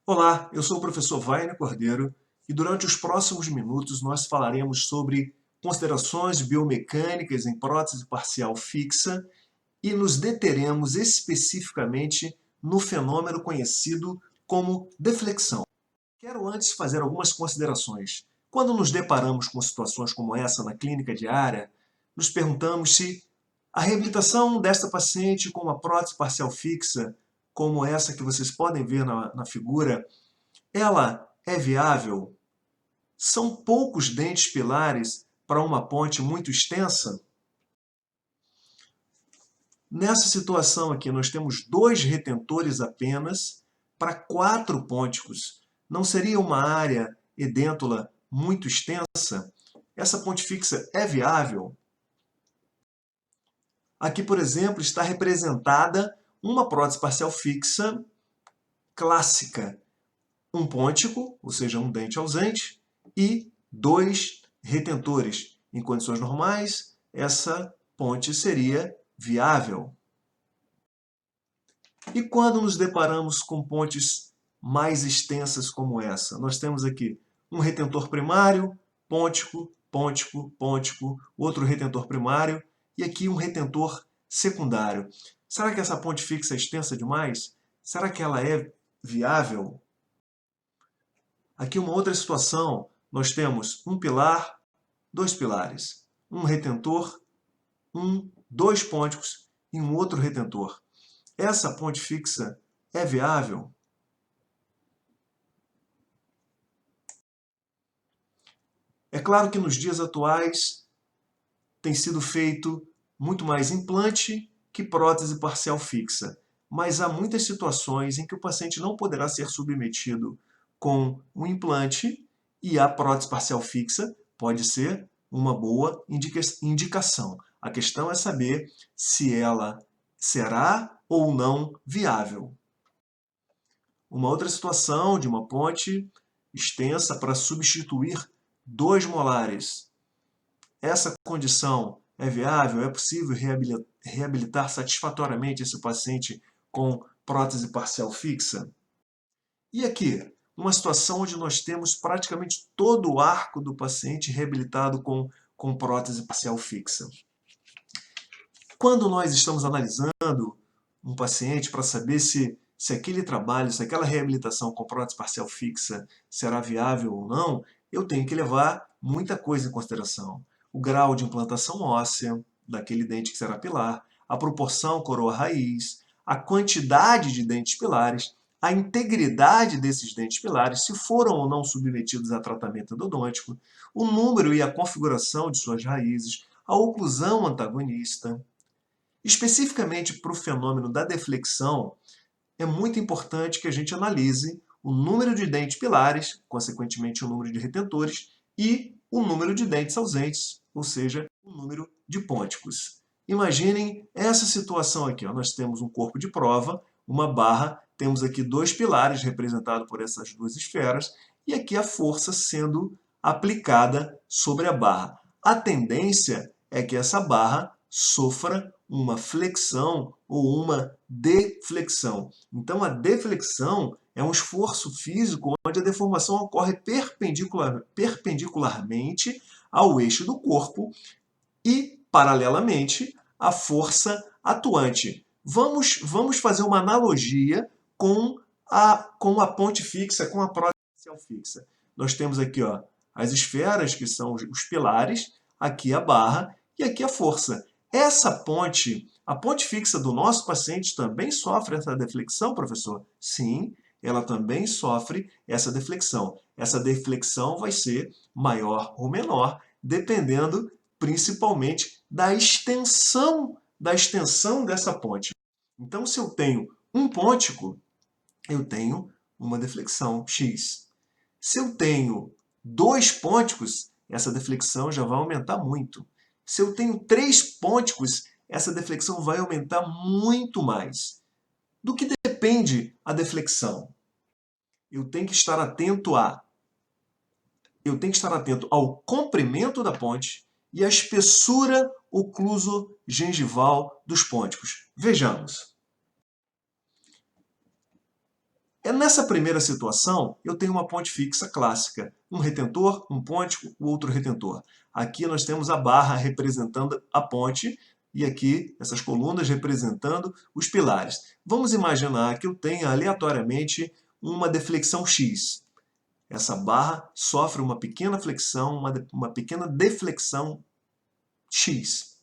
Olá, eu sou o professor Wagner Cordeiro e durante os próximos minutos nós falaremos sobre considerações biomecânicas em prótese parcial fixa e nos deteremos especificamente no fenômeno conhecido como deflexão. Quero antes fazer algumas considerações. Quando nos deparamos com situações como essa na clínica diária, nos perguntamos se a reabilitação desta paciente com uma prótese parcial fixa, como essa que vocês podem ver na figura, ela é viável? São poucos dentes pilares para uma ponte muito extensa? Nessa situação aqui, nós temos 2 retentores apenas para 4 pônticos. Não seria uma área edêntula muito extensa? Essa ponte fixa é viável? Aqui, por exemplo, está representada uma prótese parcial fixa clássica. Um pôntico, ou seja, um dente ausente, e 2 retentores. Em condições normais, essa ponte seria viável. E quando nos deparamos com pontes mais extensas como essa? Nós temos aqui um retentor primário, pôntico, pôntico, pôntico, outro retentor primário e aqui um retentor secundário. Será que essa ponte fixa é extensa demais? Será que ela é viável? Aqui uma outra situação, nós temos um pilar, 2 pilares, um retentor, 2 pônticos e um outro retentor. Essa ponte fixa é viável? É claro que nos dias atuais tem sido feito muito mais implante que prótese parcial fixa, mas há muitas situações em que o paciente não poderá ser submetido com um implante e a prótese parcial fixa pode ser uma boa indicação. A questão é saber se ela será ou não viável. Uma outra situação de uma ponte extensa para substituir 2 molares. Essa condição é viável? É possível reabilitar satisfatoriamente esse paciente com prótese parcial fixa? E aqui, uma situação onde nós temos praticamente todo o arco do paciente reabilitado com prótese parcial fixa. Quando nós estamos analisando um paciente para saber se aquele trabalho, se aquela reabilitação com prótese parcial fixa será viável ou não, eu tenho que levar muita coisa em consideração. O grau de implantação óssea daquele dente que será pilar, a proporção coroa-raiz, a quantidade de dentes pilares, a integridade desses dentes pilares, se foram ou não submetidos a tratamento endodôntico, o número e a configuração de suas raízes, a oclusão antagonista. Especificamente para o fenômeno da deflexão, é muito importante que a gente analise o número de dentes pilares, consequentemente o número de retentores, e o número de dentes ausentes, ou seja, o número de pônticos. Imaginem essa situação aqui. Ó. Nós temos um corpo de prova, uma barra, temos aqui 2 pilares representados por essas 2 esferas, e aqui a força sendo aplicada sobre a barra. A tendência é que essa barra sofra uma flexão ou uma deflexão. Então, a deflexão é um esforço físico onde a deformação ocorre perpendicularmente ao eixo do corpo e, paralelamente, à força atuante. Vamos fazer uma analogia com a ponte fixa, com a prótese fixa. Nós temos aqui ó, as esferas, que são os pilares, aqui a barra e aqui a força. Essa ponte, a ponte fixa do nosso paciente também sofre essa deflexão, professor? Sim, ela também sofre essa deflexão. Essa deflexão vai ser maior ou menor, dependendo principalmente da extensão dessa ponte. Então, se eu tenho um pôntico, eu tenho uma deflexão x. Se eu tenho 2 pônticos, essa deflexão já vai aumentar muito. Se eu tenho 3 pônticos, essa deflexão vai aumentar muito mais. Do que depende a deflexão? Eu tenho que estar atento ao comprimento da ponte e à espessura ocluso-gengival dos pônticos. Vejamos. Nessa primeira situação, eu tenho uma ponte fixa clássica. Um retentor, um ponte, o outro retentor. Aqui nós temos a barra representando a ponte e aqui essas colunas representando os pilares. Vamos imaginar que eu tenha aleatoriamente uma deflexão X. Essa barra sofre uma pequena flexão, uma pequena deflexão X.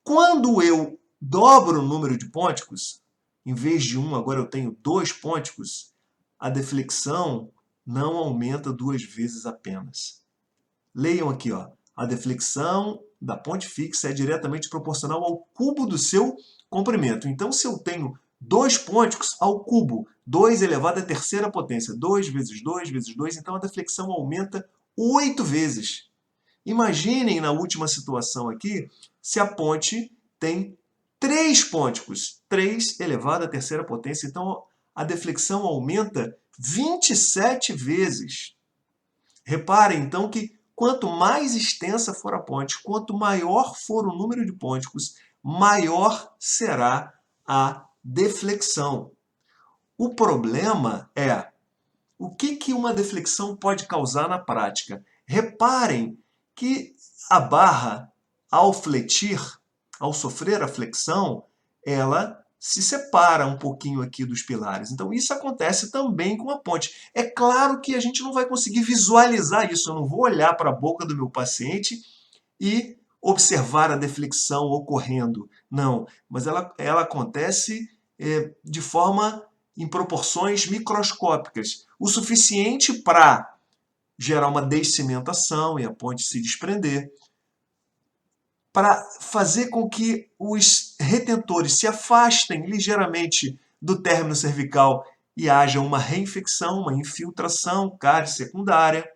Quando eu dobro o número de ponticos, em vez de um, agora eu tenho 2 ponticos, a deflexão não aumenta 2 vezes apenas. Leiam aqui, ó, a deflexão da ponte fixa é diretamente proporcional ao cubo do seu comprimento. Então, se eu tenho 2 ponticos ao cubo, 2 elevado à terceira potência, 2 vezes 2 vezes 2, então a deflexão aumenta 8 vezes. Imaginem na última situação aqui, se a ponte tem 3 ponticos, 3 elevado à terceira potência, então a deflexão aumenta 27 vezes. Reparem então que quanto mais extensa for a ponte, quanto maior for o número de ponticos, maior será a deflexão. O problema é o que uma deflexão pode causar na prática. Reparem que a barra, ao fletir, ao sofrer a flexão, ela se separa um pouquinho aqui dos pilares. Então isso acontece também com a ponte. É claro que a gente não vai conseguir visualizar isso. Eu não vou olhar para a boca do meu paciente e observar a deflexão ocorrendo. Não, mas ela acontece de forma em proporções microscópicas, o suficiente para gerar uma descimentação e a ponte se desprender, para fazer com que os retentores se afastem ligeiramente do término cervical e haja uma reinfecção, uma infiltração, cárie secundária.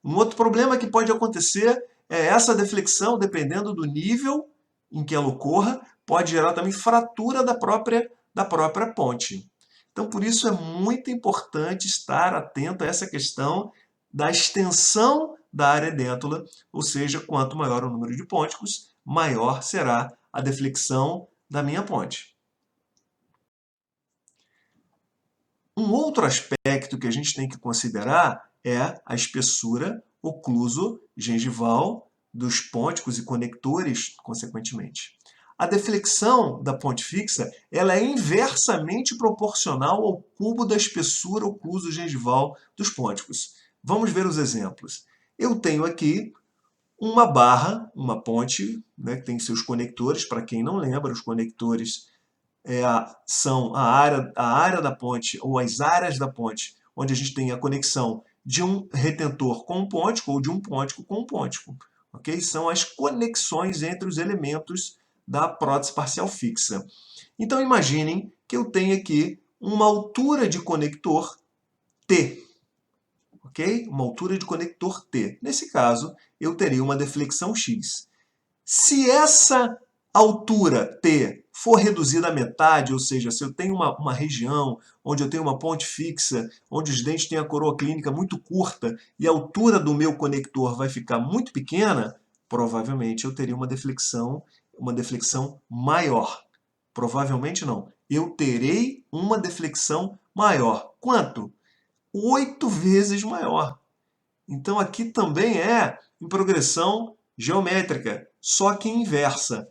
Um outro problema que pode acontecer é essa deflexão, dependendo do nível em que ela ocorra, pode gerar também fratura da própria ponte. Então, por isso é muito importante estar atento a essa questão da extensão da área edêntula, ou seja, quanto maior o número de ponticos, maior será a deflexão da minha ponte. Um outro aspecto que a gente tem que considerar é a espessura ocluso-gengival dos ponticos e conectores, consequentemente. A deflexão da ponte fixa ela é inversamente proporcional ao cubo da espessura ocluso-gengival dos ponticos. Vamos ver os exemplos. Eu tenho aqui uma barra, uma ponte, né, que tem seus conectores. Para quem não lembra, os conectores são a área da ponte, ou as áreas da ponte, onde a gente tem a conexão de um retentor com um pontico, ou de um pontico com um pontico. Okay? São as conexões entre os elementos da prótese parcial fixa. Então, imaginem que eu tenho aqui uma altura de conector T. Okay? Uma altura de conector T. Nesse caso, eu teria uma deflexão X. Se essa altura T for reduzida à metade, ou seja, se eu tenho uma região onde eu tenho uma ponte fixa, onde os dentes têm a coroa clínica muito curta e a altura do meu conector vai ficar muito pequena, provavelmente eu teria uma deflexão maior. Provavelmente não. Eu terei uma deflexão maior. Quanto? 8 vezes maior. Então aqui também é em progressão geométrica, só que inversa.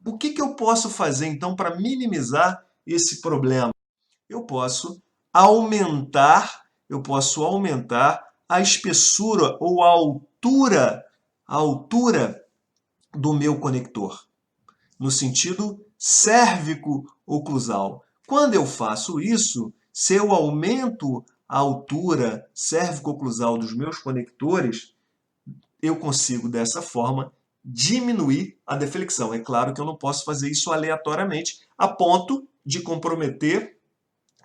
O que eu posso fazer então para minimizar esse problema? Eu posso aumentar a espessura ou a altura do meu conector, no sentido cérvico-oclusal. Quando eu faço isso, se eu aumento a altura cérvico-oclusal dos meus conectores, eu consigo, dessa forma, diminuir a deflexão. É claro que eu não posso fazer isso aleatoriamente, a ponto de comprometer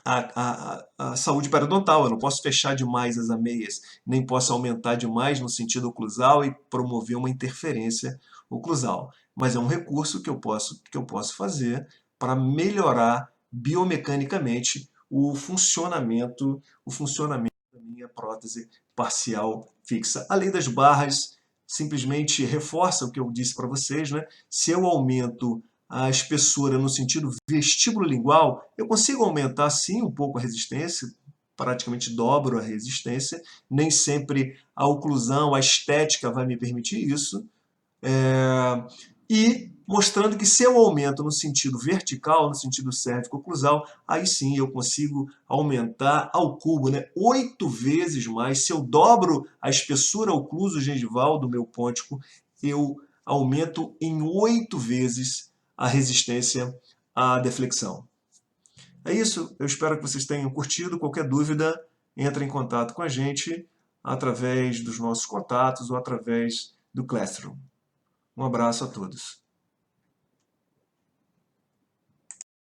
a saúde periodontal. Eu não posso fechar demais as ameias, nem posso aumentar demais no sentido oclusal e promover uma interferência oclusal. Mas é um recurso que eu posso fazer para melhorar biomecanicamente o funcionamento da minha prótese parcial fixa. A lei das barras simplesmente reforça o que eu disse para vocês, né? Se eu aumento a espessura no sentido vestíbulo-lingual, eu consigo aumentar sim um pouco a resistência, praticamente dobro a resistência, nem sempre a oclusão, a estética vai me permitir isso, e mostrando que se eu aumento no sentido vertical, no sentido cérvico-oclusal, aí sim eu consigo aumentar ao cubo, né? 8 vezes mais. Se eu dobro a espessura ocluso-gengival do meu pôntico, eu aumento em 8 vezes a resistência à deflexão. É isso, eu espero que vocês tenham curtido. Qualquer dúvida, entre em contato com a gente através dos nossos contatos ou através do Classroom. Um abraço a todos.